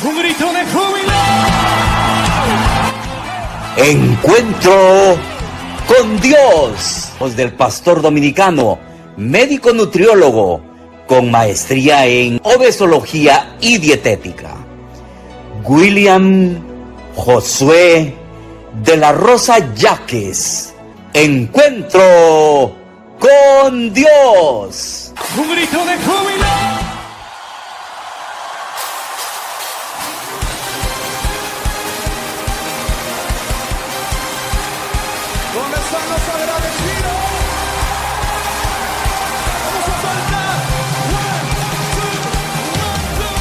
Un grito de júbilo. Encuentro con Dios. Voz del pastor dominicano, médico nutriólogo, con maestría en obesología y dietética, William Josué de la Rosa Yaques. Encuentro con Dios. Un grito de júbilo. ¿Dónde están los agradecidos? Vamos a saltar. 1, 2, 1, 2.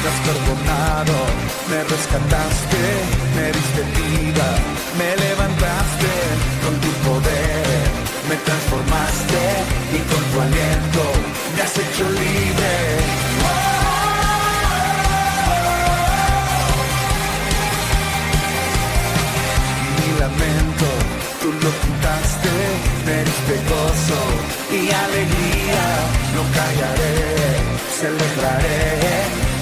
Me has perdonado, me rescataste, me diste vida, me levantaste con tu poder, me transformaste y con tu aliento me has hecho libre. Mi lamento, tú lo quitaste, me diste gozo y alegría, no callaré, celebraré,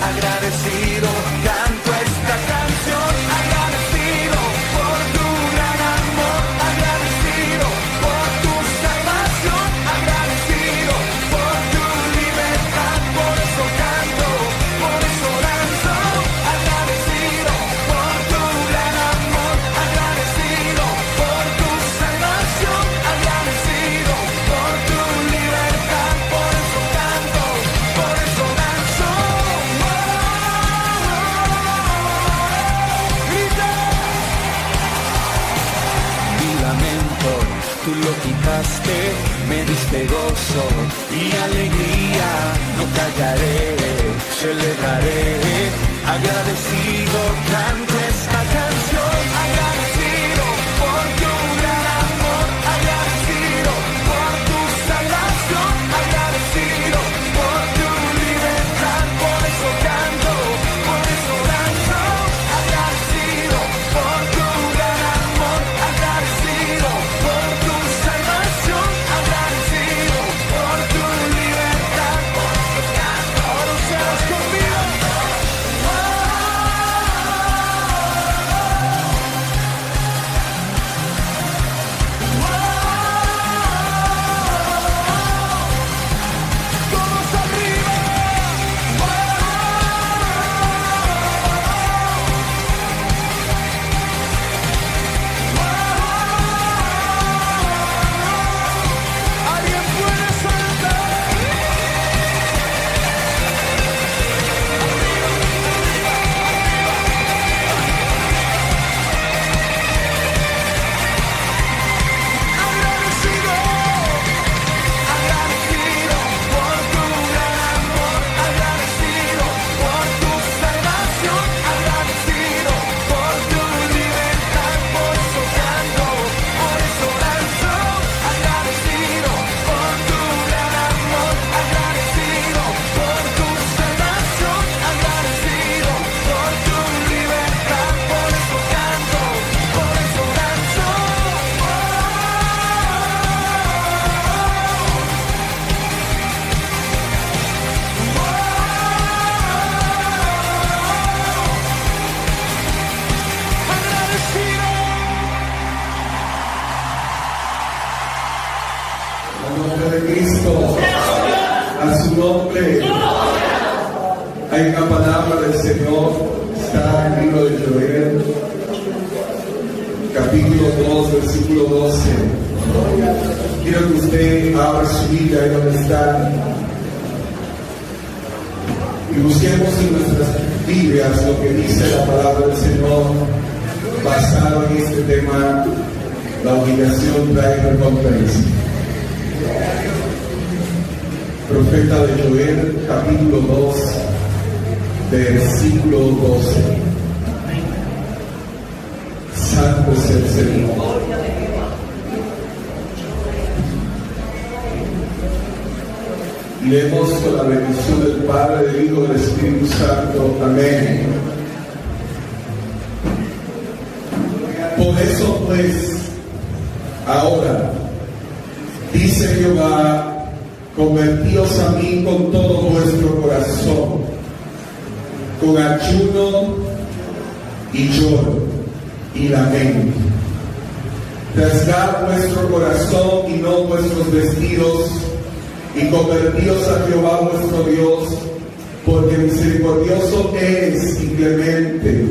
agradecido, canto esta canción, agradecido por tu gran amor, agradecido por tu salvación, agradecido por tu libertad, por eso canto, por eso danzo, agradecido por tu gran amor, agradecido por tu salvación, agradecido por tu libertad, por eso canto, por eso danzo. Tú lo quitaste, me diste gozo y alegría, no callaré, celebraré, agradecido, canto esta canción, agradecido por tu gran amor, agradecido por tu salvación, agradecido por tu libertad, por eso canto, por eso danzo, agradecido por tu gran amor, agradecido por tu salvación, agradecido por tu libertad, por eso canto. Ahora ustedes conmigo. Todos arriba. ¿Alguien puede saltar? Agradecido, agradecido por tu gran amor, agradecido por tu salvación, agradecido por tu libertad, por eso canto, por eso danzo, agradecido por tu gran amor, agradecido por tu salvación, agradecido por tu libertad, por eso canto, por eso danzo. Agradecido. Al nombre de Cristo, a su nombre. Hay una palabra del Señor, está en el libro de Joel, capítulo 2, versículo 12. Quiero que usted abra su Biblia ahí donde está y busquemos en nuestras Biblias lo que dice la palabra del Señor basado en este tema: la humillación trae recompensa. Profeta de Joel, capítulo 2, versículo 12. Santo es el Señor. Leemos con la bendición del Padre, del Hijo y del Espíritu Santo. Amén. Por eso pues, ahora, dice Jehová, convertíos a mí con todo vuestro corazón, con ayuno y lloro y lamento. Rasgad vuestro corazón y no vuestros vestidos, y convertíos a Jehová vuestro Dios, porque misericordioso es y clemente,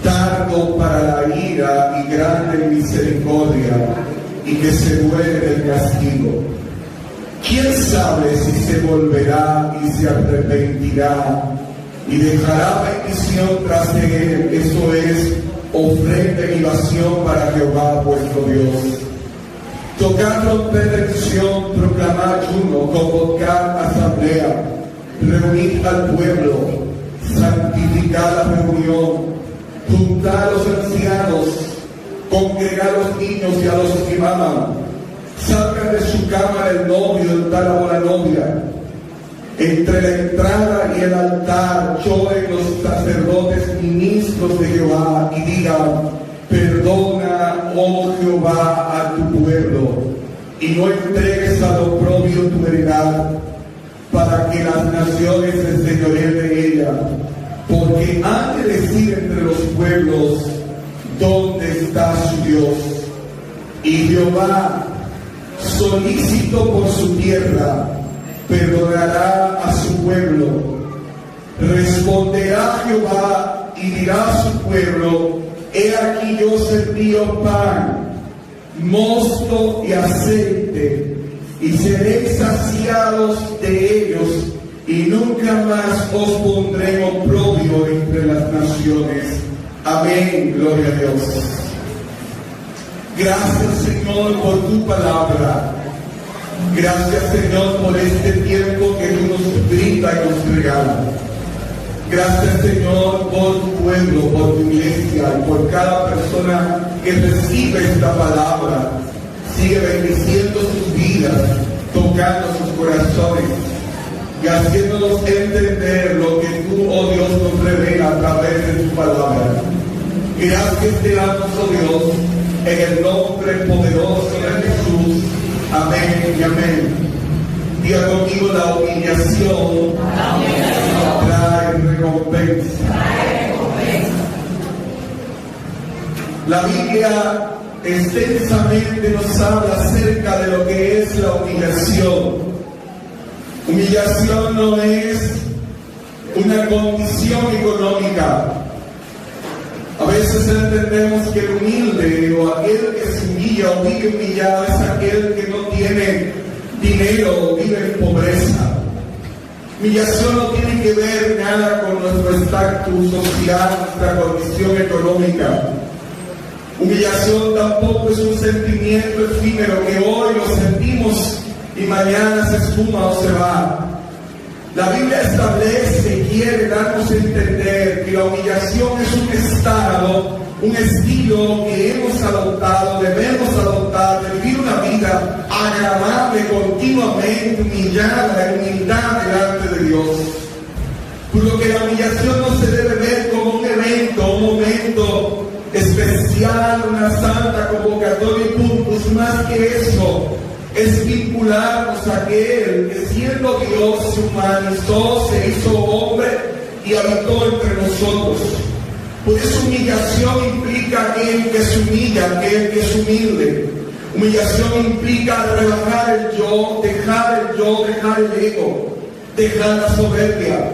tardo para la ira y grande en misericordia, y que se duele del castigo. ¿Quién sabe si se volverá y se arrepentirá y dejará bendición tras de él? Eso es ofrenda y libación para Jehová vuestro Dios. Tocad trompeta de unción, proclamad ayuno, convocad asamblea, reunid al pueblo, santificad la reunión, juntad a los ancianos, congregad a los niños y a los que maman, salgan de su cámara el novio, el tálamo la novia. Entre la entrada y el altar lloren los sacerdotes ministros de Jehová y digan: perdona, oh Jehová, a tu pueblo, y no entregues a lo propio tu heredad, para que las naciones se enseñoreen de ella, porque han de decir entre los pueblos: ¿dónde está su Dios? Y Jehová, solícito por su tierra, perdonará a su pueblo. Responderá Jehová y dirá a su pueblo: he aquí yo os envío pan, mosto y aceite, y seréis saciados de ellos, y nunca más os pondré en oprobio entre las naciones. Amén, gloria a Dios. Gracias, Señor, por tu palabra. Gracias, Señor, por este tiempo que tú nos brindas y nos regalas. Gracias, Señor, por tu pueblo, por tu iglesia y por cada persona que recibe esta palabra. Sigue bendiciendo sus vidas, tocando sus corazones y haciéndonos entender lo que tú, oh Dios, nos revela a través de tu palabra. Gracias te damos, oh Dios, en el nombre poderoso de Jesús. Amén y amén. Diga conmigo: la humillación trae recompensa. La Biblia extensamente nos habla acerca de lo que es la humillación. Humillación no es una condición económica. A veces entendemos que el humilde o aquel que se humilla o vive humillado es aquel que no tiene dinero o vive en pobreza. Humillación no tiene que ver nada con nuestro estatus social, nuestra condición económica. Humillación tampoco es un sentimiento efímero que hoy lo sentimos y mañana se esfuma o se va. La Biblia establece, quiere darnos a entender que la humillación es un estado, un estilo que hemos adoptado, debemos adoptar, de vivir una vida agradable, continuamente humillada, en humildad delante de Dios. Por lo que la humillación no se debe ver como un evento, un momento especial, una santa convocatoria y puntos. Más que eso, es vincularnos a aquel que siendo Dios se humanizó, se hizo hombre y habitó entre nosotros. Por eso humillación implica aquel que se humilla, aquel que es humilde. Humillación implica rebajar el yo, dejar el ego, dejar la soberbia,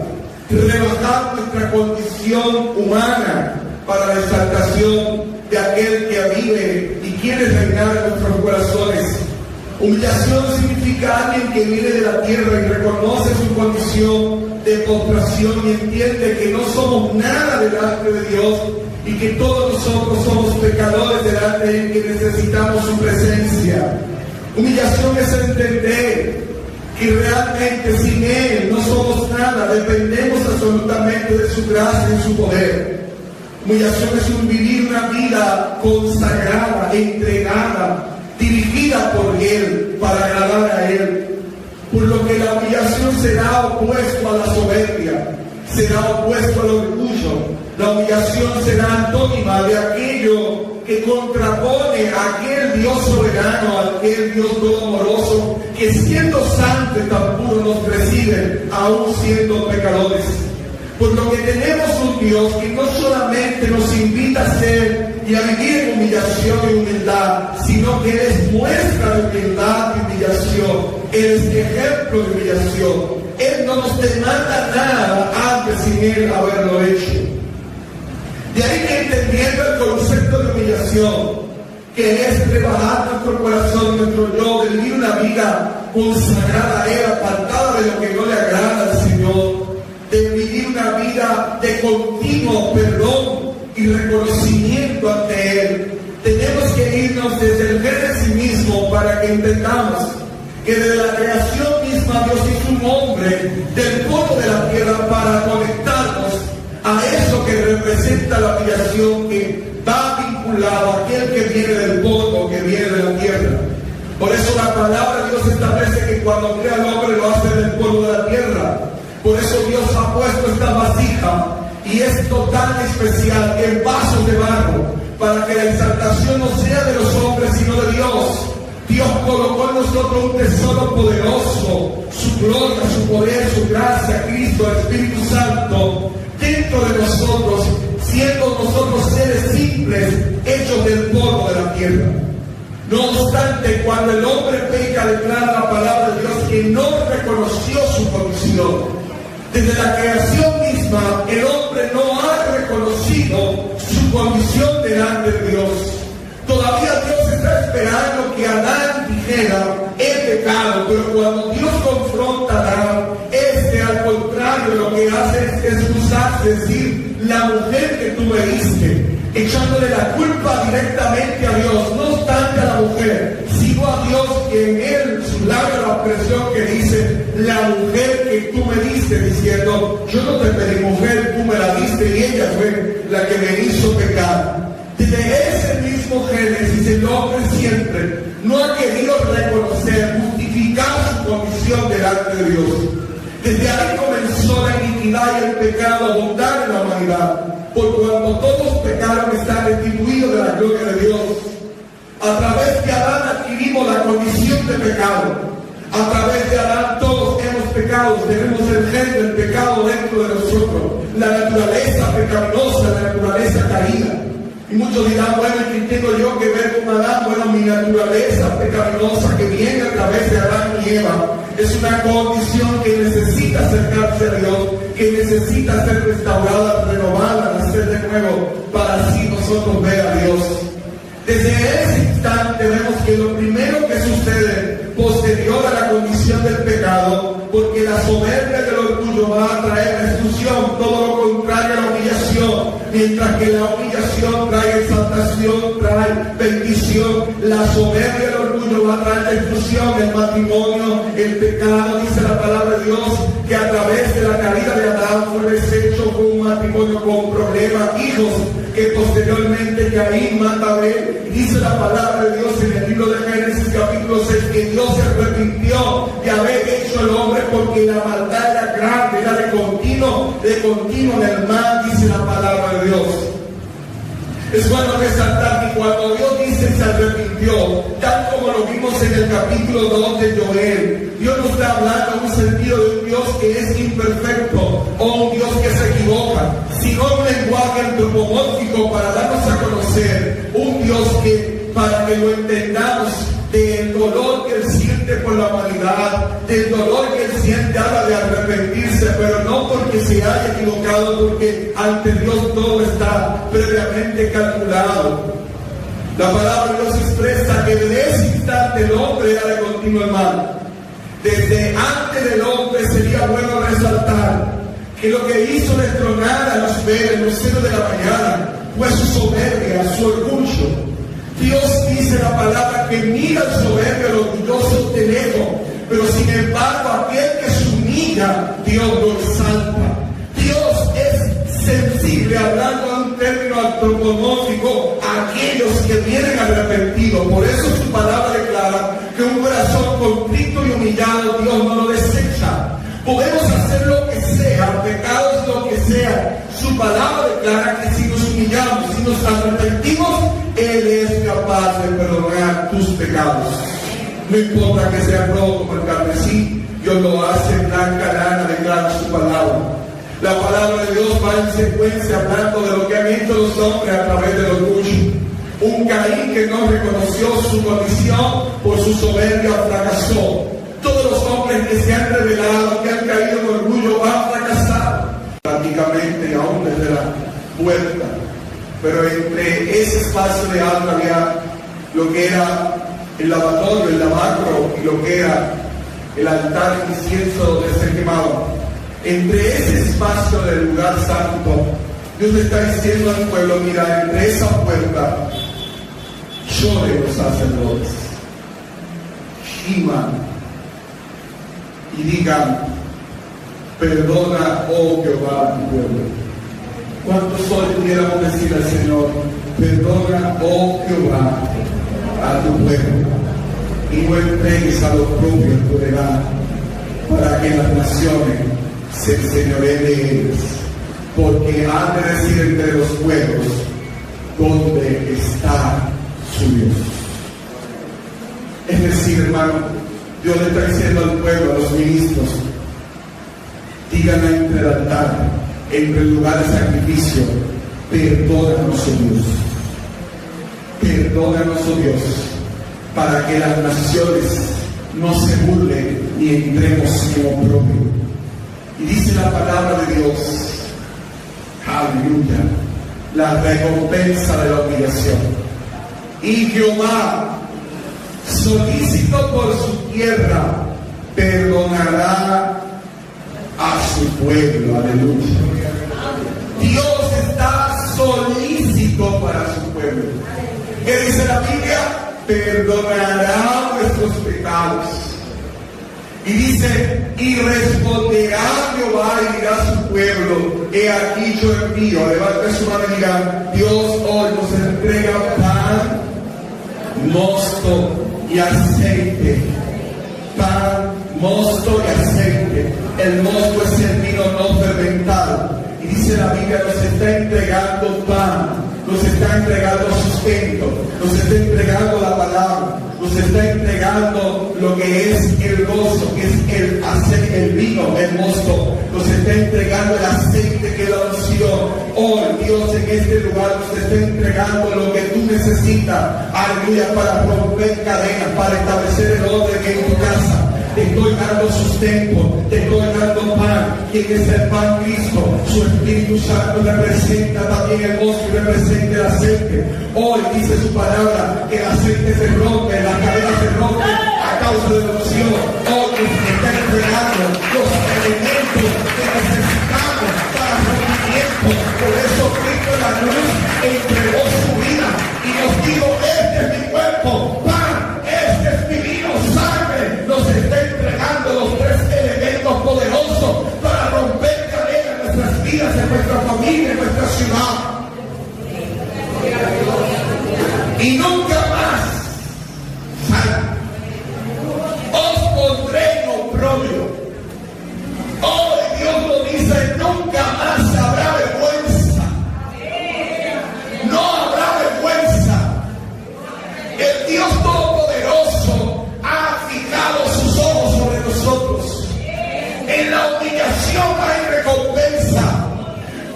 rebajar nuestra condición humana para la exaltación de aquel que vive y quiere reinar en nuestros corazones. Humillación significa alguien que viene de la tierra y reconoce su condición de postración y entiende que no somos nada delante de Dios y que todos nosotros somos pecadores delante de Él, que necesitamos su presencia. Humillación es entender que realmente sin Él no somos nada, dependemos absolutamente de su gracia y su poder. Humillación es un vivir una vida consagrada, entregada, dirigida por Él, para agradar a Él. Por lo que la humillación será opuesto a la soberbia. será opuesto al orgullo. La humillación será antónima de aquello que contrapone a aquel Dios soberano, a aquel Dios todo amoroso, que siendo santo y tan puro nos recibe, aún siendo pecadores. Por lo que tenemos un Dios que no solamente nos invita a ser y a vivir en humillación y humildad, sino que Él es muestra de humildad y humillación. Él es ejemplo de humillación. Él no nos demanda nada antes sin Él haberlo hecho. De ahí que entendiendo el concepto de humillación, que es rebajar nuestro corazón, nuestro yo, de vivir una vida consagrada a Él, apartada de lo que no le agrada al Señor, de vivir una vida de continuo perdón y reconocimiento ante Él. Tenemos que irnos desde el Génesis mismo para que entendamos que desde la creación misma Dios hizo un hombre del polvo de la tierra para conectarnos a eso que representa la humillación, que va vinculado a aquel que viene del polvo, que viene de la tierra. Por eso la palabra de Dios establece que cuando crea al hombre lo hace del polvo de la tierra. Por eso Dios ha puesto esta vasija, y es total y especial, en vasos de barro, para que la exaltación no sea de los hombres, sino de Dios. Dios colocó en nosotros un tesoro poderoso, su gloria, su poder, su gracia, Cristo, el Espíritu Santo, dentro de nosotros, siendo nosotros seres simples, hechos del polvo de la tierra. No obstante, cuando el hombre peca, declara la palabra de Dios que no reconoció su condición. Desde la creación misma, el hombre no ha reconocido su condición delante de Dios. Todavía Dios está esperando que Adán dijera, he pecado, pero cuando Dios confronta a Adán, al contrario, lo que hace es excusarse, decir, la mujer que tú me diste, echándole la culpa directamente a Dios, no obstante a la mujer, sino a Dios, que en él, su labio, la expresión que dice, la mujer que tú me diste, diciendo, yo no te pedí mujer, tú me la diste, y ella fue la que me hizo pecar. Desde ese mismo Génesis, el hombre siempre no ha querido reconocer, justificar su condición delante de Dios. Desde ahí comenzó la iniquidad y el pecado a abundar en la humanidad. Por cuando todos pecaron, están destituidos de la gloria de Dios. A través de Adán adquirimos la condición de pecado. A través de Adán todos hemos pecado, tenemos el gen del pecado dentro de nosotros. La naturaleza pecaminosa, la naturaleza caída. Y muchos dirán, bueno, ¿y qué tengo yo que ver con Adán? Bueno, mi naturaleza pecaminosa que viene a través de Adán y Eva es una condición que necesita acercarse a Dios, que necesita ser restaurada, renovada, nacer de nuevo, para así nosotros ver a Dios. Desde ese instante vemos que lo primero que sucede posterior a la condición del pecado, porque la soberbia del orgullo va a traer destrucción, todo lo contrario a la humillación, mientras que la humillación trae exaltación, trae bendición. La soberbia del orgullo va a traer destrucción, el matrimonio, el pecado, dice la palabra de Dios, que a través de la caída de Adán fue deshecho con un matrimonio con problemas, hijos, que posteriormente Caín mata a Abel. Dice la palabra de Dios en el libro de Génesis capítulo 6 que Dios se arrepintió de haber hecho el hombre porque la maldad era grande, era de continuo en el mal, dice la palabra de Dios. Es bueno resaltar que cuando Dios dice se arrepintió, tal como lo vimos en el capítulo 2 de Joel, Dios no está hablando en un sentido de un Dios que es imperfecto o un Dios que se equivoca, sino un lenguaje antropomórfico para darnos a conocer un Dios que, para que lo entendamos, del dolor que Él siente por la humanidad, del dolor que Él siente habla de arrepentirse, pero no porque se haya equivocado, porque ante Dios todo está previamente calculado. La palabra de Dios expresa que desde ese instante el hombre era de continuo mal. Desde antes del hombre sería bueno resaltar que lo que hizo destronar a Lucifer en los celos de la mañana fue su soberbia, su orgullo. Dios dice la palabra que mira al soberbio, al orgulloso de lejos, pero sin embargo aquel que se humilla, Dios lo exalta. Dios es sensible, hablando en un término antropomórfico, a aquellos que vienen arrepentidos. Por eso su palabra declara que un corazón contrito y humillado Dios no lo desecha. Podemos hacer lo que sea, pecados lo Su palabra declara que si nos humillamos, si nos arrepentimos, Él es capaz de perdonar tus pecados. No importa que sea rojo como el carmesí, Dios lo hace blanca lana, declara su palabra. La palabra de Dios va en secuencia hablando de lo que han hecho los hombres a través del orgullo. Un Caín que no reconoció su condición por su soberbia fracasó. Todos los hombres que se han rebelado, que han caído en orgullo, han fracasado. Prácticamente aún desde la puerta. Pero entre ese espacio de altar había lo que era el lavatorio, el lavacro, y lo que era el altar de incienso donde se quemaba. Entre ese espacio del lugar santo, Dios le está diciendo al pueblo: mira, entre esa puerta lloren los sacerdotes, giman y digan: perdona, oh Jehová, a tu pueblo. ¿Cuántos hoy pudiéramos decir al Señor: perdona, oh Jehová, a tu pueblo, y no entregues a los propios tu heredad, para que las naciones se enseñoreen de ellos? Porque han de decir entre los pueblos: ¿dónde está su Dios? Es decir, hermano, Dios le está diciendo al pueblo, a los ministros: digan entre el altar, entre el lugar de sacrificio: perdónanos, oh Dios, perdónanos, oh Dios, para que las naciones no se burlen ni entremos en oprobio. Y dice la palabra de Dios, aleluya, la recompensa de la humillación. Y Jehová, solícito por su tierra, perdonará a su pueblo. Aleluya. Dios está solícito para su pueblo. ¿Qué dice la Biblia? Perdonará nuestros pecados. Y dice: y responderá Jehová y dirá a su pueblo: he aquí yo envío. Levante su mano y diga: Dios hoy nos entrega pan, mosto y aceite. Pan, mosto y aceite. El mosto es el vino no fermentado. Y dice la Biblia: nos está entregando pan, nos está entregando sustento, nos está entregando la palabra, nos está entregando lo que es el gozo, que es el vino, el mosto, nos está entregando el aceite, que es la unción. Hoy Dios en este lugar nos está entregando lo que tú necesitas, aleluya, para romper cadenas, para establecer el orden en tu casa. Te estoy dando sustento, te estoy dando pan. ¿Quién es el pan? Cristo. Su Espíritu Santo representa también el gozo y representa el aceite. Hoy dice su palabra que el aceite se rompe, la cadena se rompe a causa de la unción. Hoy nos está entregando los elementos que necesitamos para rompimiento. Por eso Cristo en la cruz entregó su vida y nos dijo: este es mi cuerpo, pan, este es mi vino, sangre. Nos está entregando los tres elementos poderosos para romper cadenas en nuestras vidas, en nuestra familia, en nuestra ciudad. Y nunca más os pondré en oprobio. Hoy Dios lo dice: nunca más habrá vergüenza. No habrá vergüenza. El Dios Todopoderoso ha fijado sus ojos sobre nosotros. En la humillación hay recompensa.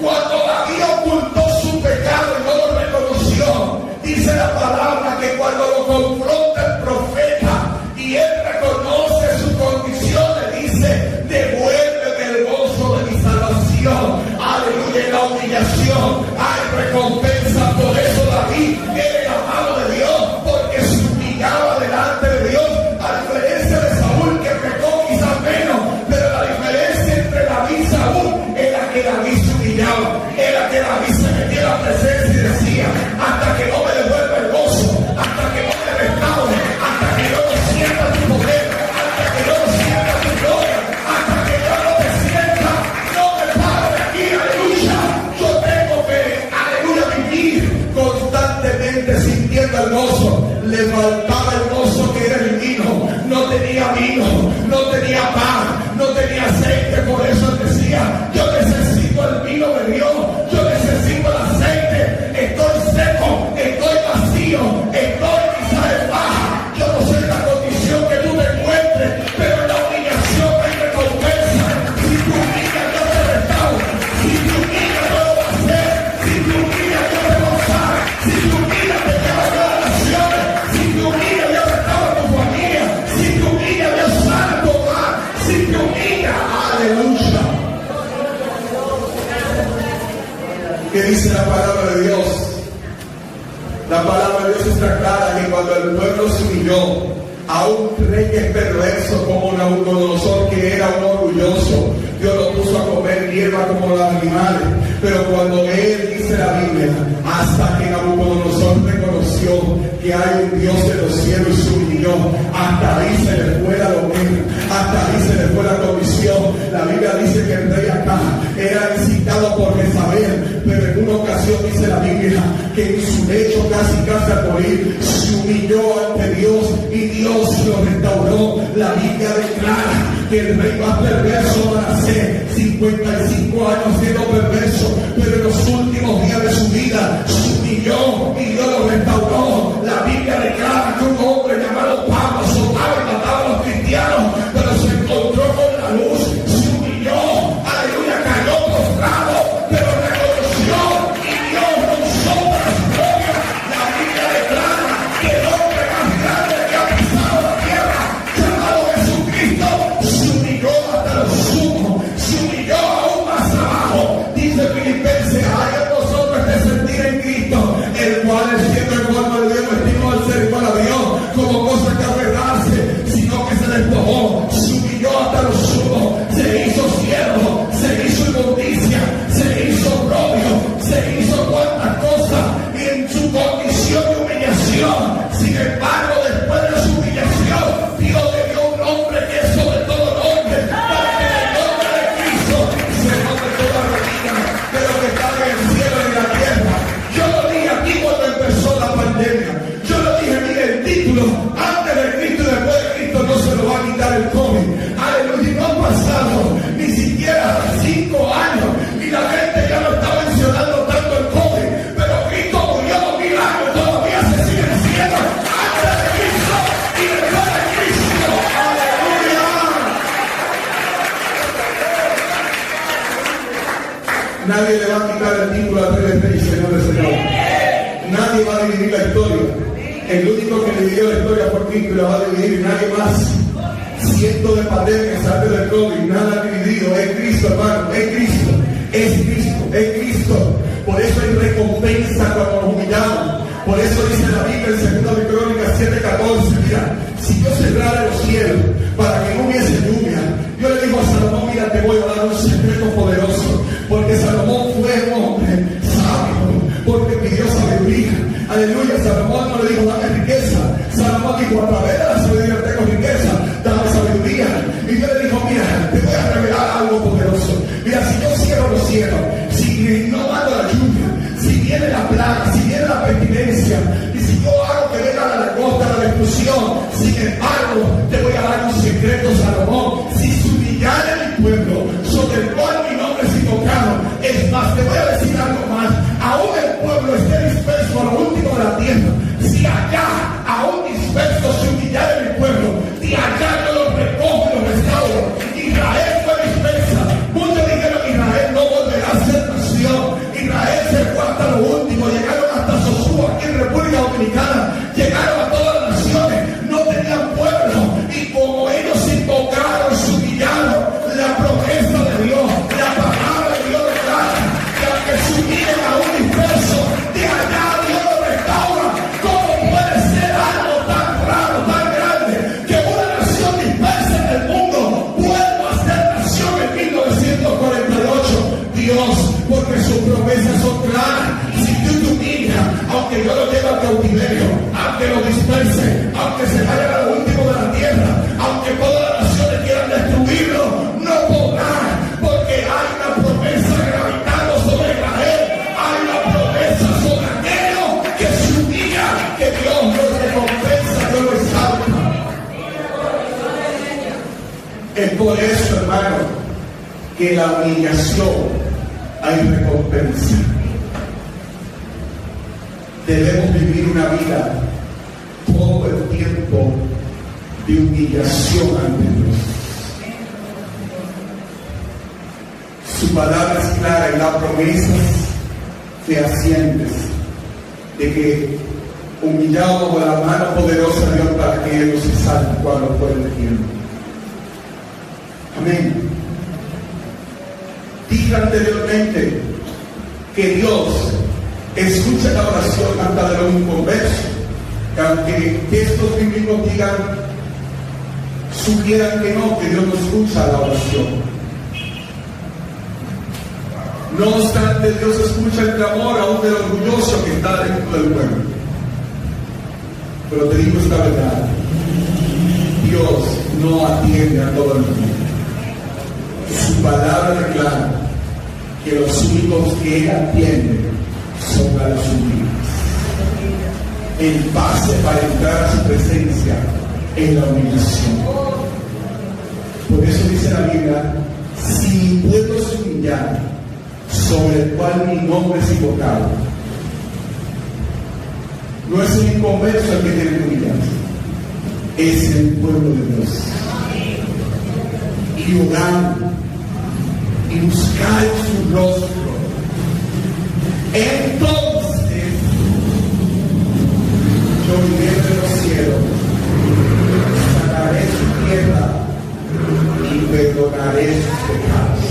Cuando David ocultó su pecado y no lo reconoció, dice la palabra que cuando lo confronta el profeta y él reconoce su condición, le dice: devuélveme el gozo de mi salvación. Aleluya. En la humillación hay recompensa. Por eso David era el amado de Dios, porque se humillaba delante de Dios, a diferencia de Saúl, que pecó quizás menos. Pero la diferencia entre David y Saúl era que David se humillaba, era que David se metía en la presencia y decía: hasta que no me devuelva el gozo, hasta que no me restaure, hasta que yo no sienta tu poder, hasta que yo no sienta tu gloria, hasta que yo no te sienta, no me paro de aquí. Aleluya. Yo tengo que, aleluya, vivir constantemente sintiendo el gozo. Le faltaba el gozo que era el vino. No tenía vino, no tenía pan, no tenía aceite. Por eso él decía: yo necesito el vino de Dios. Yo muestra clara que cuando el pueblo se humilló a un rey perverso como Nabucodonosor, que era un orgulloso, Dios lo puso a comer hierba como los animales. Pero cuando él, dice la Biblia, hasta que Nabucodonosor reconoció que hay un Dios de los cielos y se humilló, hasta ahí se le fue la locura, hasta ahí se le fue la convicción. La Biblia dice que el rey acá era incitado por Jezabel, pero en una ocasión dice la Biblia que en su lecho casi al morir se humilló ante Dios y Dios lo restauró. La Biblia declara que el rey más perverso va a ser 55 años siendo perverso, pero en los últimos días de su vida se humilló y Dios lo restauró. La Biblia declara que un hombre llamado Pablo azotaba y mataba a los cristianos, pero se encontró con la luz, se humilló, aleluya, cayó postrado, pero reconoció y Dios lo usó para su gloria. La Biblia declara que el hombre más grande que ha pisado la tierra, llamado Jesucristo, se humilló hasta lo sumo, se humilló aún más abajo. Dice Filipenses, hay en vosotros este sentir en Cristo, el cual es siendo el forma de Dios, no estimó al ser igual a Dios como cosa que aferrarse, sino que se despojó, se humilló hasta lo sumo, se hizo siervo, se hizo inmundicia, se hizo propio, se hizo cuantas cosas, y en su condición de humillación, sin embargo, después de su humillación, Dios le dio un nombre que es sobre todo nombre, para que en el nombre de Cristo se nombre toda rodilla de lo que está en el cielo y en la tierra. Yo lo dije aquí cuando empezó la pandemia. Yo lo dije, mire el título, antes de Cristo y después de Cristo no se lo va a quitar el COVID. Aleluya, no han pasado ni siquiera 5 años y la gente ya no está mencionando tanto el COVID, pero Cristo murió 2000 años, todavía se sigue diciendo antes de Cristo y después de Cristo. Aleluya. Nadie le va a quitar el título a Rey de Reyes, Señor de Señores. Nadie va a dividir la historia. El único que dividió la historia fue Cristo y la va a dividir y nadie más. Cientos de pandemias antes del COVID, nada dividido. Es Cristo, hermano, es Cristo, es Cristo, es Cristo. Por eso hay recompensa cuando nos humillamos. Por eso dice la Biblia en 2 de Crónicas 7:14, mira, si yo cerrara los cielos para que no hubiese lluvia, yo le digo a Salomón, mira, te voy a dar un secreto poderoso, porque Salomón fue un hombre sabio, porque pidió sabiduría. Aleluya, Salomón no le dijo, dame riqueza. Salomón dijo, a través de la sabiduría tengo riqueza, dame sabiduría. Y Dios le dijo, mira, te voy a revelar algo poderoso. Mira, si yo cierro los cielos, si no mando la lluvia, si viene la plaga, si viene la pestilencia, y si yo hago que venga la langosta, la destrucción, sin embargo, te voy a dar un secreto, Salomón. Si se humillara mi pueblo, sobre el cual mi nombre es invocado, es más, te voy a decir algo más, aún el pueblo esté disperso a lo último de la tierra, si allá, aún disperso, se humillara mi pueblo, y allá yo los recojo y los restauro. Israel fue dispersa, muchos dijeron, Israel no volverá a ser nación. Israel se fue hasta lo último, llegaron hasta Sosúa, aquí en República Dominicana, llegaron a todas las naciones, no tenían pueblo, y como ellos se invocaron, se humillaron, la promesa de Dios, la palabra de Dios declara que aunque se humillen a un disperso, de allá Dios lo restaura. ¿Cómo puede ser algo tan raro, tan grande, que una nación dispersa en el mundo vuelva a ser nación en 1948? Dios, porque sus promesas son claras. Si tú te humillas, aunque yo lo lleve al cautiverio, aunque lo disperse, aunque se vayan a lo último de la tierra, aunque todas las naciones quieran destruirlo, no podrán, porque hay una promesa gravitando sobre Israel, hay una promesa sobre aquellos que se humillan, que Dios los recompensa, Dios los exalta. Es por eso, hermano, que la humillación hay recompensa. Debemos vivir una vida todo el tiempo de humillación ante Dios. Su palabra es clara y da promesas fehacientes de que humillado bajo la mano poderosa de Dios para que Él nos exalte cuando fue el tiempo. Amén. Dije anteriormente que Dios escucha la oración hasta de los inconversos. que aunque textos bíblicos digan, sugieran que no, que Dios no escucha la oración. No obstante, Dios escucha el clamor aún del orgulloso que está dentro del pueblo. Pero te digo esta verdad: Dios no atiende a todo el mundo. Su palabra declara que los únicos que Él atiende son a los humildes. El pase para entrar a su presencia es la humillación. Por eso dice la Biblia: si mi pueblo se humillara, sobre el cual mi nombre es invocado. No es el inconverso el que tiene que humillarse, es el pueblo de Dios. Y orar y buscar su rostro, entonces yo iré de los cielos, sanaré su tierra y perdonaré sus pecados.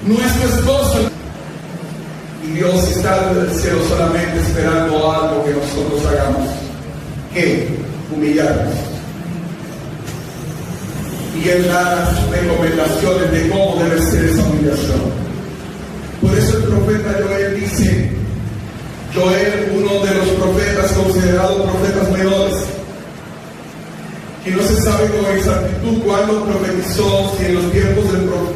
Nuestro esposo y Dios está en el cielo solamente esperando algo que nosotros hagamos, que humillarnos. Y Él da sus recomendaciones de cómo debe ser esa humillación. Por eso el profeta Joel dice, Joel, uno de los profetas considerados profetas menores, que no se sabe con exactitud cuándo profetizó, si en los tiempos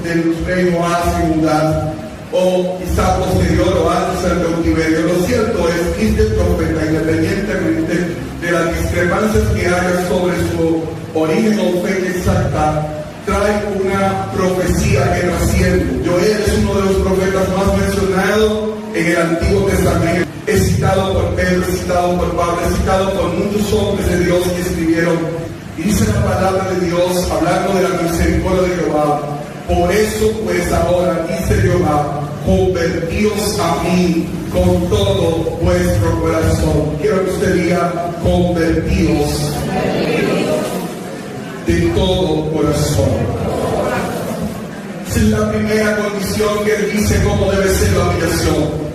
del rey Joás en Judá, o quizá posterior o antes del cautiverio. Lo cierto es que este profeta, independientemente de las discrepancias que haya sobre su origen o fecha exacta, trae una profecía que trasciende. Joel es uno de los profetas más mencionados en el Antiguo Testamento. Es citado por Pedro, es citado por Pablo, es citado por muchos hombres de Dios que escribieron. Y dice la palabra de Dios, hablando de la misericordia de Jehová: por eso pues ahora, dice Jehová, convertíos a mí con todo vuestro corazón. Quiero que usted diga: convertíos de todo corazón. Esa es la primera condición que Él dice cómo debe ser la humillación.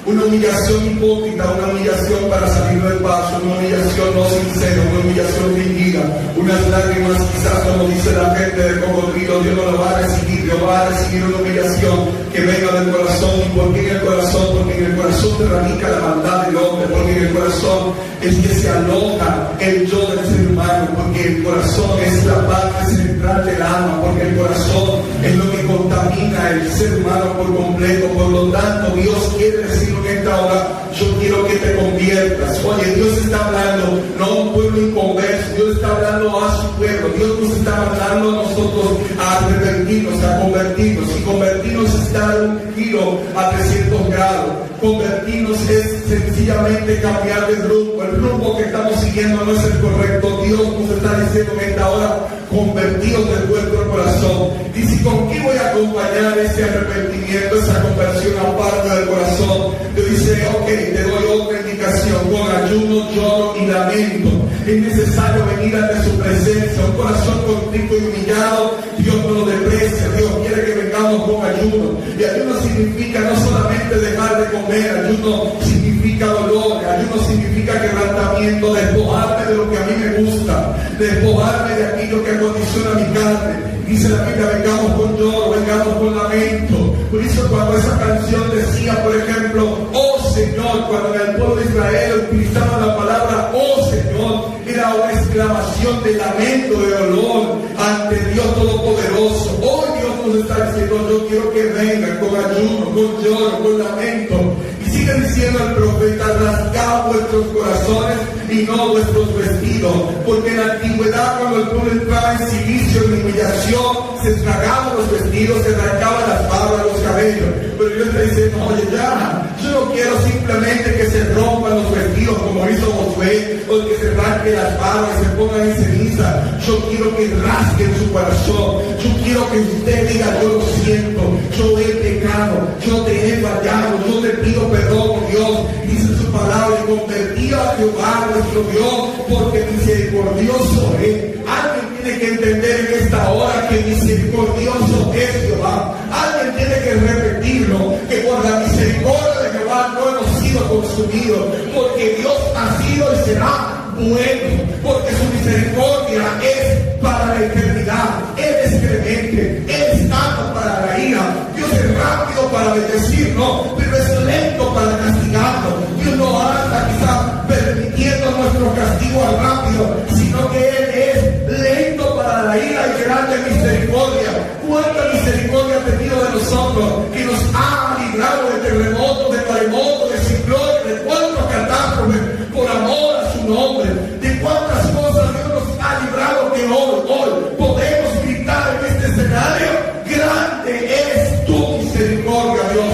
Una humillación hipócrita, una humillación para salir del paso, una humillación no sincera, una humillación fingida, unas lágrimas quizás, como dice la gente de cocodrilo. Dios no lo va a recibir. Dios va a recibir una humillación que venga del corazón. ¿Y por qué en el corazón? Porque en el corazón se radica la maldad del hombre, porque en el corazón es que se aloja el yo del ser humano, porque el corazón es la parte central del alma, porque el corazón es lo que contamina el ser humano por completo. Por lo tanto, Dios quiere decir en esta hora: yo quiero que te conviertas. Oye, Dios está hablando no a un pueblo inconverso, Dios está hablando a su pueblo. Dios nos está hablando a nosotros a arrepentirnos, a convertirnos. Y convertirnos es dar un giro a 300 grados. Convertirnos es sencillamente cambiar de rumbo. El rumbo que estamos siguiendo no es el correcto. Dios nos está diciendo en esta hora: convertidos de vuestro corazón. Dice: ¿con qué voy a acompañar ese arrepentimiento, esa conversión aparte del corazón? Te dice: ok, te doy otra indicación. Con ayuno, lloro y lamento. Es necesario venir ante su presencia. Un corazón contrito y humillado, Dios no lo desprecia. Dios quiere que vengamos con ayuno. Y ayuno significa no solamente dejar de comer. Ayuno significa dolor. Ayuno significa quebrantamiento. Despojarme de lo que a mí me gusta. Despojarme de aquello que acondiciona mi carne. Dice la Biblia: vengamos con lloro, vengamos con lamento. Por eso cuando esa canción decía, por ejemplo, oh Señor, cuando en el pueblo de Israel utilizaban la palabra oh Señor, era una exclamación de lamento, de dolor ante Dios Todopoderoso. Hoy Dios nos está diciendo: yo quiero que vengan con ayuno, con lloro, con lamento. Y sigue diciendo el profeta: rasgad vuestros corazones y no vuestros vestidos, porque en la antigüedad, cuando el pueblo entraba en silicio, en humillación, se tragaban los vestidos, se arrancaban las barbas, los cabellos. Pero Dios está diciendo: oye, ya, yo no quiero simplemente que se rompan los vestidos como hizo Josué, o que se arranquen las barbas y se pongan en ceniza. Yo quiero que rasguen su corazón. Yo quiero que usted diga: yo lo siento, yo he pecado, yo te he fallado, yo te pido perdón, Dios. Dice su palabra: y convertido a Jehová nuestro Dios, porque misericordioso es. Alguien tiene que entender en esta hora que misericordioso es Jehová. Alguien tiene que repetirlo, que por la misericordia de Jehová no hemos sido consumidos. consumido, porque Dios ha sido y será bueno, porque su misericordia es para la eternidad. Él es clemente, Él es tardo para la ira. Dios es rápido para bendecir, no, pero es lento para castigarnos. Dios no anda quizá permitiendo nuestro castigo al rápido, sino que Él es lento para la ira y grande misericordia. Cuánta misericordia ha tenido de nosotros, que nos ha librado de terremotos, de maremotos, de ciclones, de cuántos catástrofes, por amor a su nombre. De cuántas cosas Dios nos ha librado, que hoy podemos gritar en este escenario: grande es tu misericordia, Dios.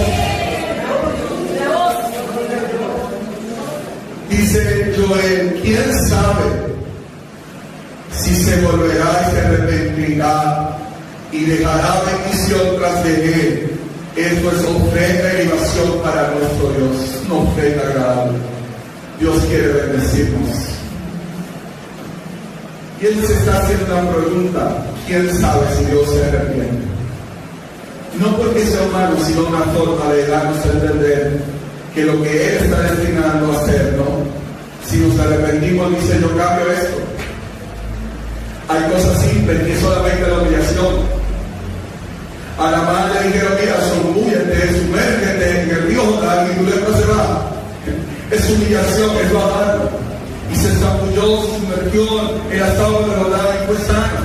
Dice Joel: ¿quién sabe si se volverá y se arrepentirá y dejará bendición tras de él? Esto es ofrenda y libación para nuestro Dios, una ofrenda agradable. Dios quiere bendecirnos. Y Él se está haciendo una pregunta: ¿quién sabe si Dios se arrepiente? No porque sea humano, sino una forma de darnos a entender que lo que Él está destinando a hacer, ¿no? Si nos arrepentimos, dice: yo cambio esto. Hay cosas simples que solamente la humillación. A la madre le dijeron: mira, zambúllete, sumérgete en el río Jordán y tu lepra se va. Es humillación, es bajarlo. Y se zambulló, se sumergió en las aguas de Jordán y fue sano.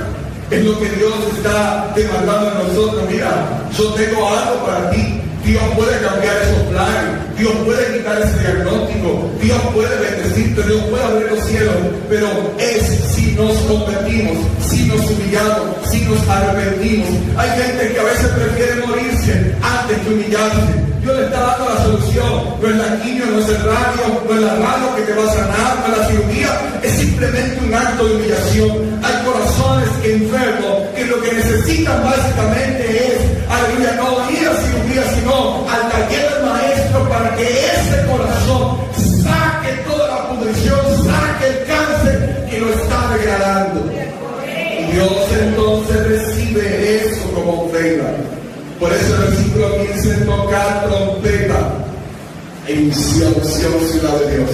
Es lo que Dios está demandando a nosotros. Mira, yo tengo algo para ti. Dios puede cambiar esos planes, Dios puede quitar ese diagnóstico, Dios puede bendecirte, Dios puede abrir los cielos, pero es si nos convertimos, si nos humillamos, si nos arrepentimos. Hay gente que a veces prefiere morirse antes que humillarse. Dios le está dando la solución. No es la quimio, no es el radio, no es la radio que te va a sanar, no es la cirugía, es simplemente un acto de humillación. Hay corazones enfermos que lo que necesitan básicamente es, aleluya, no ir a cirugía, sino al taller del maestro, para que ese corazón saque toda la pudrición, saque el cáncer que lo está degradando. Y Dios entonces recibe eso como ofrenda. Por eso el versículo 15: tocar trompeta en Sión, ciudad de Dios,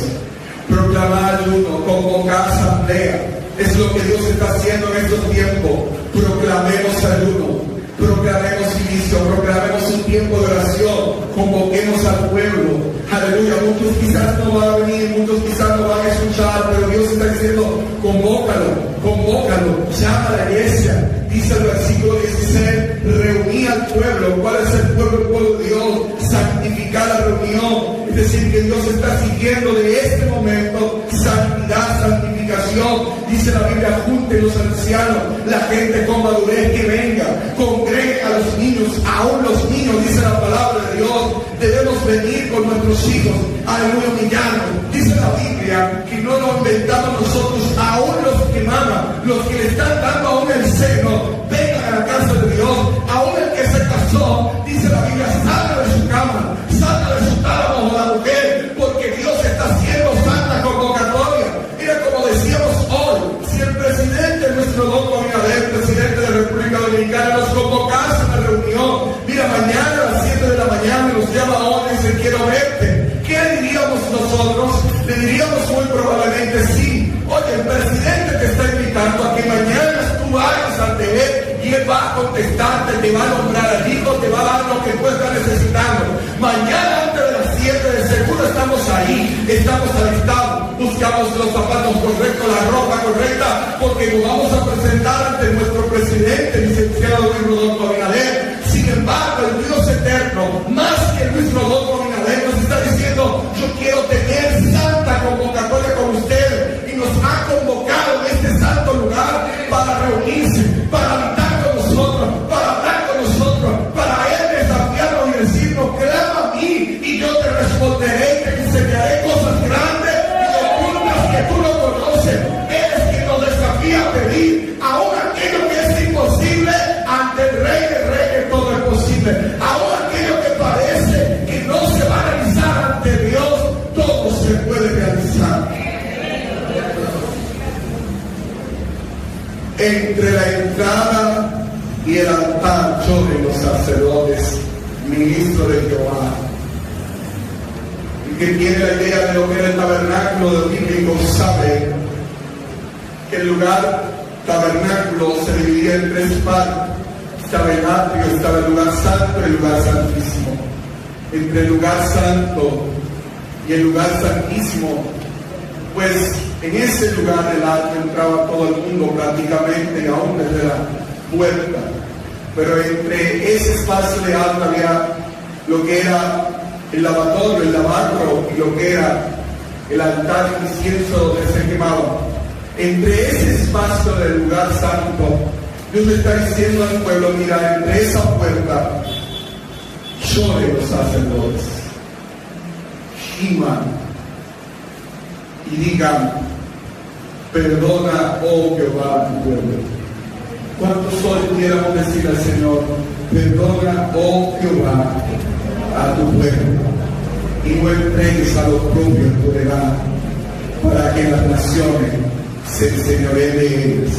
proclamar ayuno, convocar asamblea. Es lo que Dios está haciendo en estos tiempos. Proclamemos ayuno, proclamemos inicio, proclamemos un tiempo de oración, convoquemos al pueblo. Aleluya. Muchos quizás no van a venir, muchos quizás no van a escuchar, pero Dios está diciendo: convócalo, llama a la iglesia. Dice el versículo 16: reuní al pueblo. ¿Cuál es el pueblo? El pueblo de Dios. Santificar la reunión. Es decir, que Dios está siguiendo de este momento santidad, santificación. Dice la Biblia: junten los ancianos, la gente con madurez que venga, congregue a los niños, aún los niños, dice la palabra de Dios. Debemos venir con nuestros hijos, aleluya, humillarnos. Dice la Biblia que no lo inventamos nosotros, aún los que maman, los que le están dando aún el seno, vengan a la casa de Dios. Aún el que se casó, dice la Biblia, salga de su cama, salga de su tálamo la mujer, porque Dios está haciendo santa convocatoria. Mira, como decíamos hoy, si el presidente, nuestro doctor Abinader, presidente de la República Dominicana, nos convocase a una reunión, mira, mañana a las 7 de la mañana nos llama ahora y dice: quiero verte. ¿Qué diríamos nosotros? Le diríamos muy probablemente: sí. Oye, el presidente te está invitando a que mañana tú vayas ante él y él va a contestarte, te va a nombrar al hijo, te va a dar lo que tú estás necesitando. Mañana antes de las 7 de seguro estamos ahí, estamos alistados, buscamos los zapatos correctos, la ropa correcta, porque nos vamos a presentar ante nuestro presidente, licenciado Luis Rodolfo Abinader. Sin embargo, el Dios eterno, más que Luis Rodolfo Abinader, nos está diciendo: yo quiero tener santa convocatoria con ustedes, y nos ha convocado en este santo lugar para reunirse, para habitar con nosotros, para hablar con nosotros, para Él desafiarnos y decirnos: clama a mí y yo te responderé y te enseñaré cosas grandes y ocultas que tú no conoces. Él es quien nos desafía a pedir aún aquello que es imposible. Ante el Rey de Reyes todo es posible. Aún aquello que parece que no se va a realizar ante Dios, todo se puede realizar. Entre la entrada y el altar lloren los sacerdotes, ministros de Jehová. que tiene la idea de lo que era el tabernáculo bíblico sabe que el lugar tabernáculo se dividía en tres partes. Estaba el atrio, estaba el lugar santo y el lugar santísimo. Entre el lugar santo y el lugar santísimo, pues en ese lugar del atrio entraba todo el mundo prácticamente, aún desde la puerta. Pero entre ese espacio de atrio había lo que era el lavatorio, el lavacro, y lo que era el altar de incienso donde se quemaba. Entre ese espacio del lugar santo, Dios le está diciendo al pueblo: mira, entre esa puerta lloren los sacerdotes, giman y digan: perdona, oh Jehová, a tu pueblo. ¿Cuántos hoy pudiéramos decir al Señor: perdona, oh Jehová, a tu pueblo, y no entregues a los propios tu heredad, para que las naciones se enseñoreen de ellos?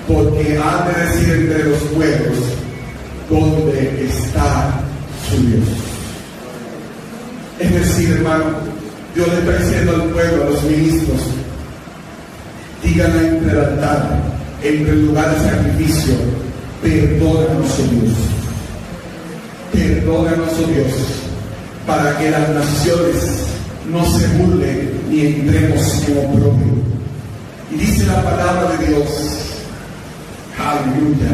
Porque han de decir entre los pueblos: ¿dónde está su Dios? Es decir, hermano, Dios le está diciendo al pueblo, a los ministros: digan entre el altar, entre el lugar de sacrificio: perdónanos, oh Dios, perdónanos, oh Dios, para que las naciones no se burlen ni entremos como propio. Y dice la palabra de Dios, aleluya,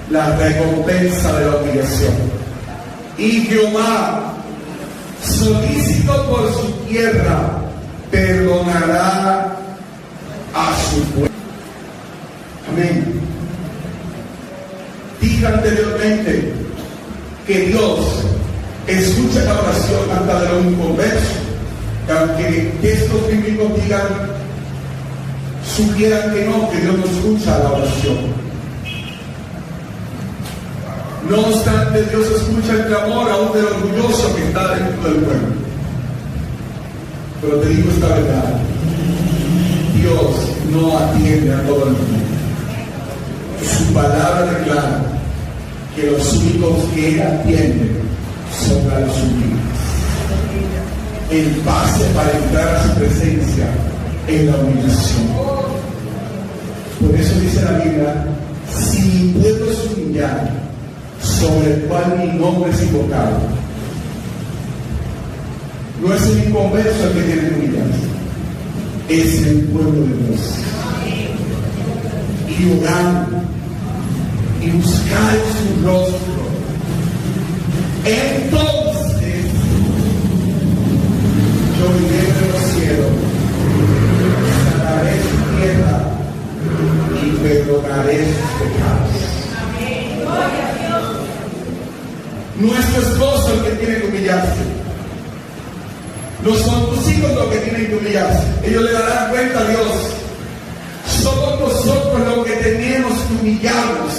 la recompensa de la humillación. Y Jehová, solícito por su tierra, perdonará a su pueblo. Amén. Dije anteriormente que Dios escucha la oración hasta de los inconversos, que aunque textos bíblicos sugieran que no, que Dios no escucha la oración. No obstante, Dios escucha el clamor aún del orgulloso que está dentro del pueblo. Pero te digo esta verdad: Dios no atiende a todo el mundo. Su palabra declara que los únicos que Él atiende son a los humildes. El pase para entrar a su presencia es la humillación. Por eso dice la Biblia: si mi pueblo es humillado, sobre el cual mi nombre es invocado. No es el inconverso el que tiene que humillarse, es el pueblo de Dios. Y orar y buscar su rostro, entonces yo iré de los cielos, sanaré su tierra y perdonaré sus pecados. No es tu esposo el que tiene que humillarse, no son tus hijos los que tienen que humillarse. Ellos le darán cuenta a Dios. Somos nosotros los que tenemos que humillarnos.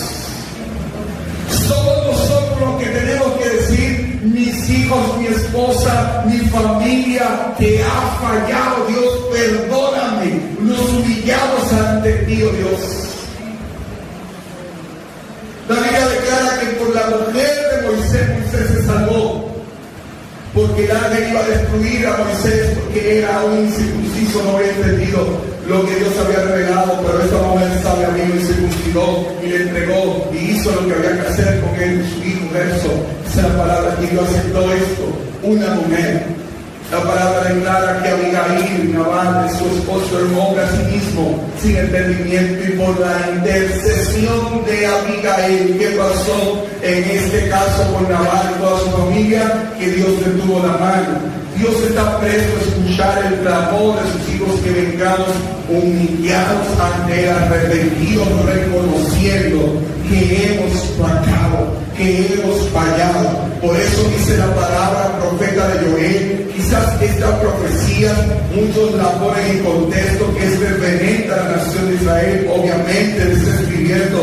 Somos nosotros los que tenemos que decir: mis hijos, mi esposa, mi familia te ha fallado, Dios, perdóname. Nos humillamos ante ti, oh Dios. La Biblia declara que por la mujer de Moisés se salvó, porque el ángel iba a destruir a Moisés porque era un incircunciso, no había entendido lo que Dios había revelado. Pero esta mujer sabia amigo y circuncidó y le entregó y hizo lo que había que hacer con él, su hijo. Verso, esa es la palabra que Dios aceptó esto. Una mujer. La palabra declara que Abigail, Nabal, su esposo, era un hombre a sí mismo, sin entendimiento, y por la intercesión de Abigail, ¿qué pasó en este caso con Nabal y toda su familia? Que Dios detuvo la mano. Dios está presto a escuchar el clamor de sus hijos que vengamos humillados ante Él, arrepentidos, reconociendo que hemos pecado, que hemos fallado. Por eso dice la palabra profeta de Joel. Quizás esta profecía muchos la ponen en contexto que es referente a la nación de Israel. Obviamente le está escribiendo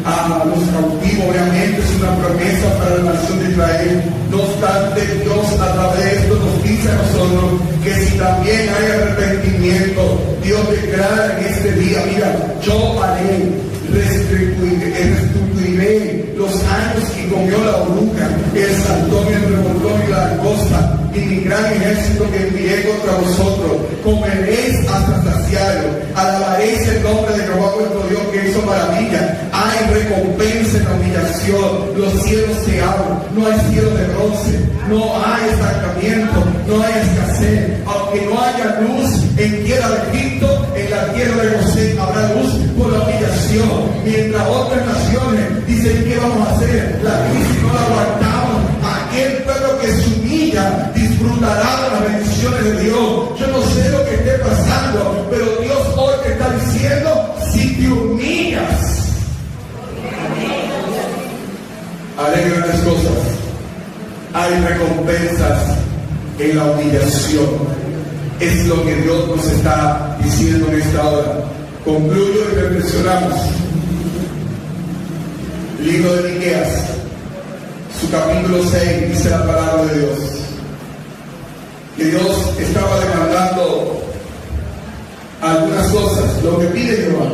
a los cautivos, obviamente es una promesa para la nación de Israel. No obstante, Dios a través de esto nos dice a nosotros que si también hay arrepentimiento, Dios declara en este día: mira, yo haré, restituiré los años que comió la oruga, el saltón, el revoltón y la langosta. y mi gran ejército que envié contra vosotros. Comeréis hasta saciaros, alabaréis el nombre de Jehová vuestro Dios que hizo maravilla. Hay recompensa en la humillación, los cielos se abren, no hay cielo de bronce, no hay estancamiento, no hay escasez. Aunque no haya luz en tierra de Egipto, en la tierra de José habrá luz por la humillación. Mientras otras naciones dicen ¿qué vamos a hacer? La crisis no la aguantamos. Aquel pueblo que se humilla disfrutará de las bendiciones de Dios. Yo no sé lo que esté pasando, pero Dios hoy te está diciendo, si te humillas, haré grandes cosas. Hay recompensas en la humillación. Es lo que Dios nos está diciendo en esta hora. Concluyo y reflexionamos. Libro de Miqueas, su capítulo 6, dice la palabra de Dios. Que Dios estaba demandando algunas cosas, lo que pide Jehová.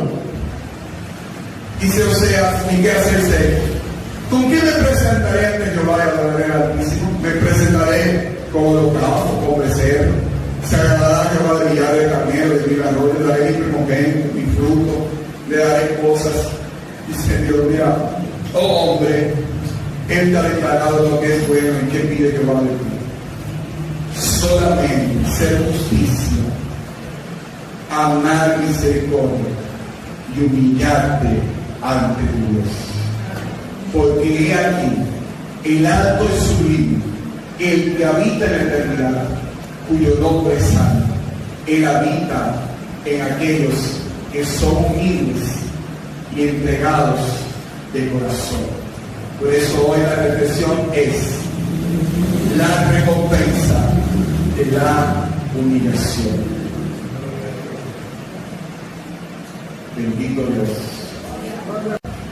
Dice Oseas, Miqueas 6:6. ¿Con qué me presentaré ante Jehová y adoraré al Altísimo? Me presentaré como holocausto, como becerro. Se agradará Jehová de millar de carnero, de mi arroyo, le daré mi primogénito, mi fruto, le daré cosas. Dice Dios, mira, oh hombre, Él te ha declarado lo que es bueno y qué pide Jehová de ti. Solamente ser justicia, amar misericordia y humillarte ante tu Dios. Porque he aquí, el alto es sublime, el que habita en la eternidad, cuyo nombre es santo. Él habita en aquellos que son humildes y entregados de corazón. Por eso hoy la reflexión es la recompensa de la humillación. Bendito Dios.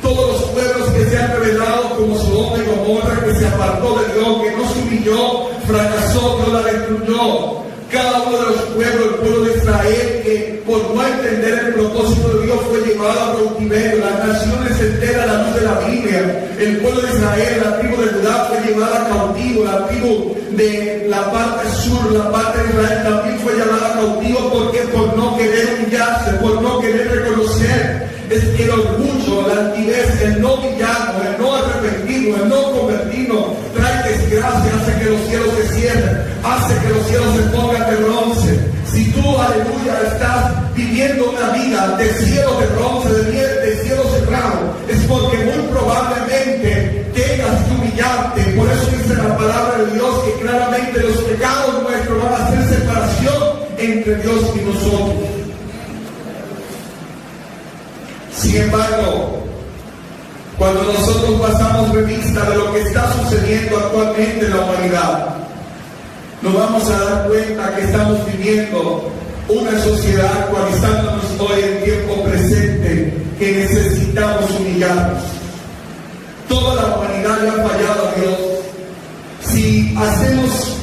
Todos los pueblos que se han revelado como Sodoma y Gomorra, que se apartó de Dios, que no se humilló, fracasó, Dios la destruyó. Cada uno de los pueblos, el pueblo de Israel, que por no entender el propósito de Dios fue llevado a cautiverio. Las naciones enteras a la luz de la Biblia. El pueblo de Israel, la tribu de Judá, fue llevada cautivo. La tribu de la parte sur, la parte de Israel, también fue llevada cautivo. ¿Por qué? Por no querer humillarse, por no querer reconocer. Es que el orgullo, la altivez, el no humillarnos, el no arrepentirnos, el no convertirnos, trae desgracia, hace que los cielos se cierren, hace que los cielos se pongan de bronce. Si tú, aleluya, estás viviendo una vida de cielo de bronce, de cielo cerrado, es porque muy probablemente tengas que humillarte. Por eso dice la palabra de Dios que claramente los pecados nuestros van a hacer separación entre Dios y nosotros. Sin embargo, cuando nosotros pasamos revista de lo que está sucediendo actualmente en la humanidad, nos vamos a dar cuenta que estamos viviendo una sociedad actualizándonos hoy en tiempo presente, que necesitamos humillarnos. Toda la humanidad le ha fallado a Dios. Si hacemos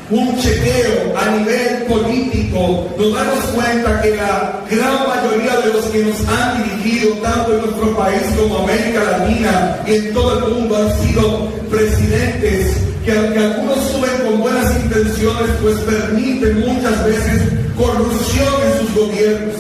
un chequeo a nivel político, nos damos cuenta que la gran mayoría de los que nos han dirigido, tanto en nuestro país como América Latina y en todo el mundo, han sido presidentes que aunque algunos suben con buenas intenciones, pues permiten muchas veces corrupción en sus gobiernos.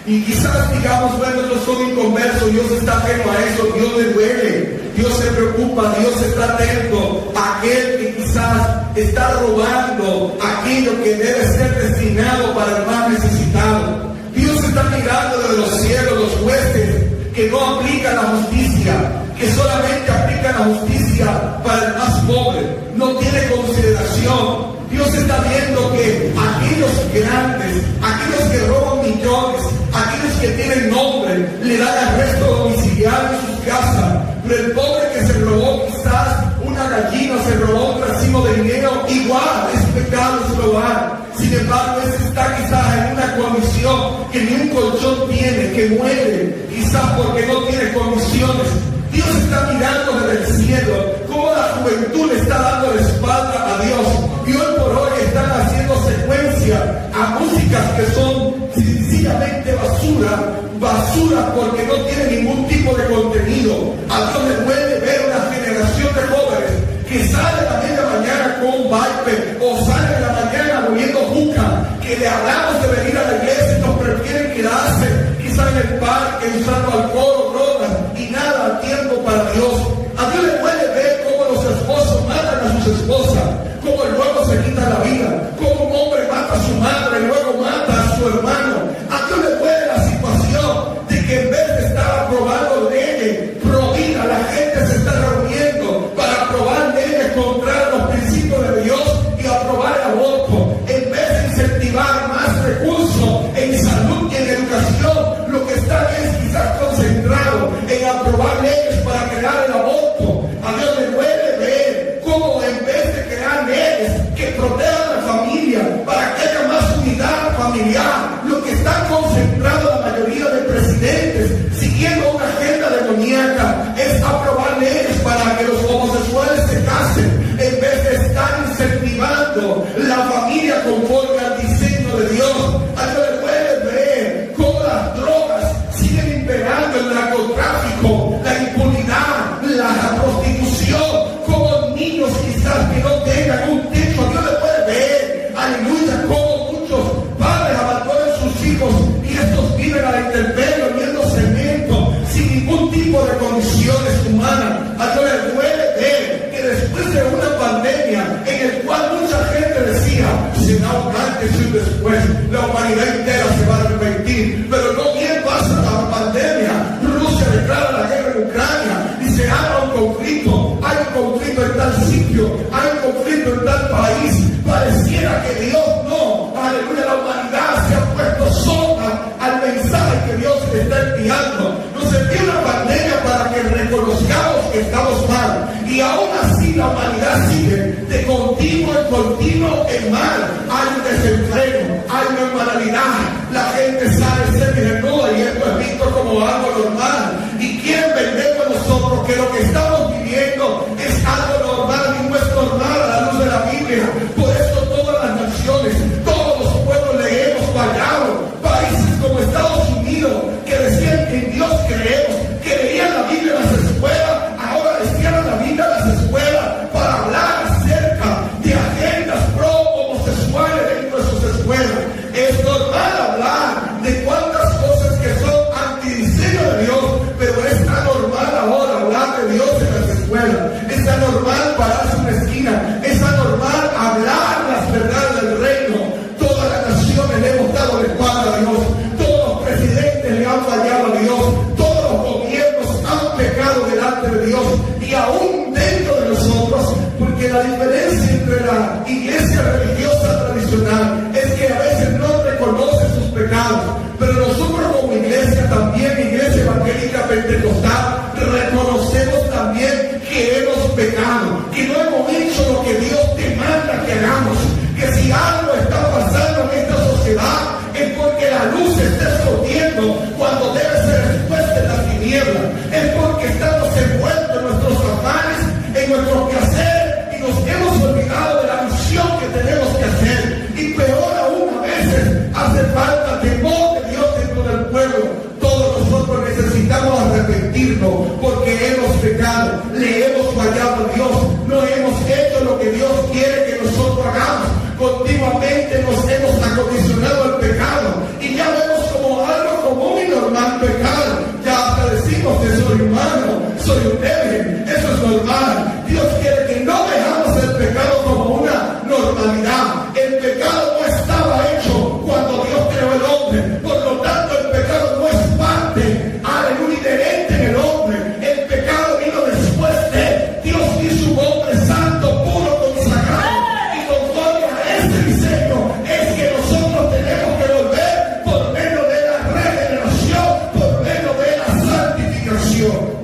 Y quizás digamos, bueno, ellos son inconversos, Dios está ajeno a eso, Dios le duele, Dios se preocupa, Dios está atento a aquel que quizás está robando aquello que debe ser destinado para el más necesitado. Dios está mirando desde los cielos los jueces que no aplican la justicia, que solamente aplican la justicia para el más pobre, no tiene consideración. Dios está viendo que aquellos grandes, aquellos que roban millones, aquellos que tienen nombre, le dan arresto domiciliario en sus casas. Pero el pobre que se robó quizás una gallina, se robó un racimo de dinero, igual es pecado, es robar. Sin embargo, ese está quizás en una condición que ni un colchón tiene, que muere, quizás porque no tiene condiciones. Dios está mirando desde el cielo cómo la juventud le está dando la espalda a Dios. Y hoy por hoy están haciendo secuencia a músicas que son sencillamente basura porque no tienen ningún tipo de contenido. A Dios le duele ver una generación de jóvenes que sale a la media mañana con un Viper, o salen en la mañana volviendo juca, que le hablamos de venir a la iglesia y nos prefieren quedarse quizá en el parque usando alcohol, drogas y nada tiempo para Dios. A Dios le duele ver cómo los esposos matan a sus esposas, cómo luego se quita la vida, cómo un hombre mata a su madre y luego mata a su hermano. A Dios le duele la situación de que en vez de estar aprobando leyes pro vida, la gente se está reuniendo para aprobar leyes contra los principios de Dios y aprobar el aborto. En vez de incentivar más recursos en salud y en educación, lo que está es quizás concentrado en aprobar leyes para crear el aborto. A Dios le duele ver cómo en vez de crear leyes que protejan a la familia para que haya más unidad familiar, lo que está concentrado la mayoría de presidentes siguiendo una agenda demoníaca es aprobar leyes para que los homosexuales se casen, en vez de estar incentivando la familia conforme al diseño de Dios. A Dios le duele ver cómo las drogas siguen imperando, el narcotráfico, la impunidad, la prostitución, como niños quizás que no tengan un techo. A Dios le puede ver, aleluya, como muchos padres abandonan sus hijos y estos viven a la intemperie, oliendo cemento, sin ningún tipo de condiciones humanas. A Dios le duele ver que después de una pandemia en el cual mucha gente decía, será un antes y un después, la humanidad entera se va a arrepentir, pero no bien pasa la pandemia, Rusia declara la guerra en Ucrania y se arma un conflicto, hay un conflicto en tal sitio, hay un conflicto en tal país. Pareciera que Dios no, aleluya, la humanidad se ha puesto sorda al mensaje que Dios le está enviando. Nos envía una pandemia para que reconozcamos que estamos mal, y aún así la humanidad sigue de continuo en continuo en mal. Hay un desenfreno, hay una inmoralidad, la gente sale, se desnuda y esto es visto como algo normal, y quieren vender con nosotros que lo que estamos viviendo es algo normal y no es normal a la luz de la Biblia. Por eso todas las naciones, todos los pueblos le hemos fallado. Países como Estados Unidos, que decían que en Dios creemos, que leían la Biblia en las escuelas, ahora decían la Biblia en las escuelas para hablar acerca de agendas pro homosexuales dentro de sus escuelas. Es normal hablar de cuántas cosas que son antidiseño de Dios, pero es tan normal ahora hablar de Dios en las escuelas. Es tan normal pararse en una esquina, es tan normal hablar las verdades del reino. Todas las naciones le hemos dado la espalda a Dios, todos los presidentes le han fallado a Dios, todos los gobiernos han pecado delante de Dios, y aún dentro de nosotros, porque la diferencia entre la iglesia religiosa tradicional es que a veces no reconoce sus pecados, pero nosotros como iglesia también, iglesia evangélica pentecostal, reconocemos también que hemos pecado, que no hemos hecho lo que Dios demanda que hagamos, que si algo está pasando en esta sociedad es porque la luz se está escondiendo cuando debe ser expuesta en las tinieblas, es porque estamos envueltos en nuestros afanes, en nuestro quehacer, y nos hemos olvidado de la misión que tenemos que hacer. Y peor aún, a veces hace falta temor de Dios dentro del pueblo. Todos nosotros necesitamos arrepentirnos porque hemos pecado, le hemos fallado a Dios, no hemos hecho lo que Dios quiere que nosotros hagamos. Continuamente nos hemos acondicionado al pecado y ya vemos como algo común y normal pecar. Ya hasta decimos que soy humano, soy un débil, eso es normal. Dios quiere que no dejamos el pecado como una normalidad. El pecado no estaba hecho cuando Dios creó el hombre, por lo tanto el pecado no es parte, aleluya, inherente en el hombre. El pecado vino después de Dios hizo un hombre santo, puro, consagrado, y conforme a este diseño es que nosotros tenemos que volver por medio de la regeneración, por medio de la santificación.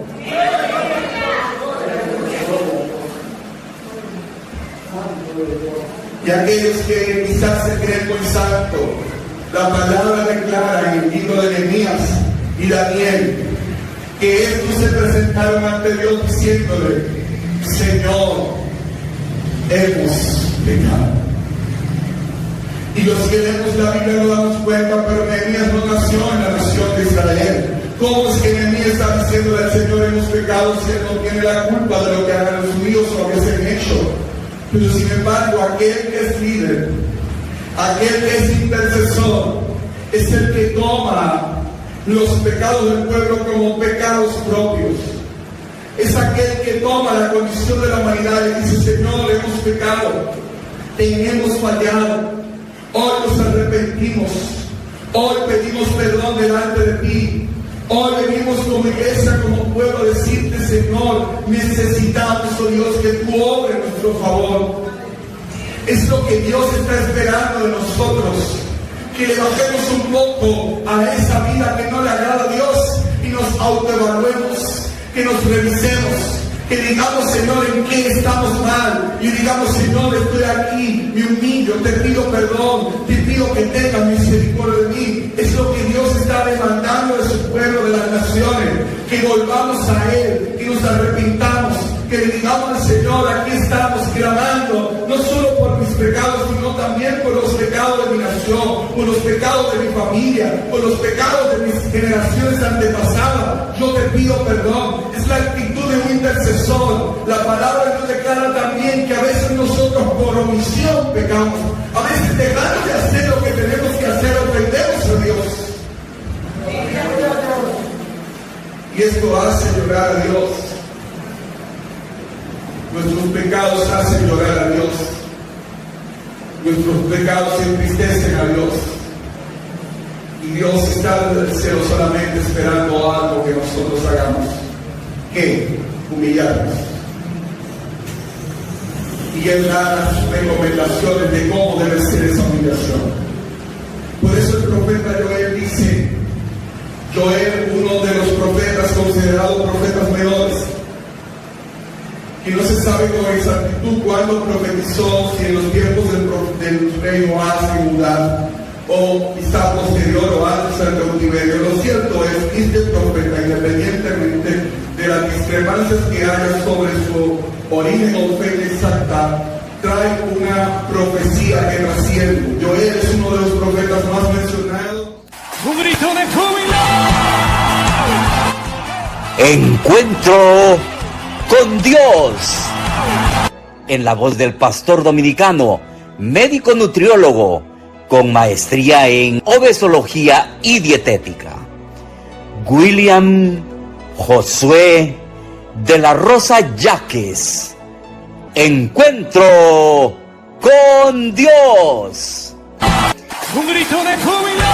Y aquellos que quizás se creen muy santos, la palabra declara en el libro de Nehemías y Daniel que estos se presentaron ante Dios diciéndole: Señor, hemos pecado. Y los que leemos la Biblia nos damos cuenta, pero Nehemías no nació en la nación de Israel. ¿Cómo es que Nehemías está diciéndole al Señor: hemos pecado, si él no tiene la culpa de lo que hagan los judíos o hubiesen hecho? Pero sin embargo, aquel que es líder, aquel que es intercesor, es el que toma los pecados del pueblo como pecados propios. Es aquel que toma la condición de la humanidad y dice: Señor, hemos pecado, te hemos fallado, hoy nos arrepentimos, hoy pedimos perdón delante de ti, hoy venimos como iglesia, como pueblo, a decirte: Señor, necesitamos, oh Dios, que tú obres en nuestro favor. Es lo que Dios está esperando de nosotros, que le bajemos un poco a esa vida que no le agrada a Dios y nos autoevaluemos, que nos revisemos, que digamos: Señor, ¿en qué estamos mal? Y digamos: Señor, estoy aquí, me humillo, te pido perdón, te pido que tengas misericordia de mí. Es lo que Dios está demandando de su pueblo, de las naciones, que volvamos a Él, que nos arrepintamos, que le digamos al Señor: aquí estamos clamando, no solo por mis pecados, sino también por los pecados de mi nación, por los pecados de mi familia, por los pecados de mis generaciones antepasadas. Yo te pido perdón. Es la actitud de un intercesor. La palabra nos declara también que a veces nosotros por omisión pecamos. A veces dejando de hacer lo que tenemos que hacer, ofendemos a Dios. Y esto hace llorar a Dios. Nuestros pecados hacen llorar a Dios. Nuestros pecados entristecen a Dios. Y Dios está desde el cielo solamente esperando algo que nosotros hagamos. ¿Qué? Humillarnos. Y Él da sus recomendaciones de cómo debe ser esa humillación. Por eso el profeta Joel dice, Joel, uno de los profetas considerados profetas menores, que no se sabe con exactitud cuándo profetizó, si en los tiempos del rey Joás en Judá, o quizá posterior o antes del cautiverio. Lo cierto es que este profeta, independientemente de las discrepancias que haya sobre su origen o fe exacta, trae una profecía que trasciende. Joel es uno de los profetas más mencionados. ¡Un grito de júbilo! Encuentro con Dios. En la voz del pastor dominicano, médico nutriólogo, con maestría en obesología y dietética, William Josué de la Rosa Yaques. Encuentro con Dios. ¡Un grito de júbilo!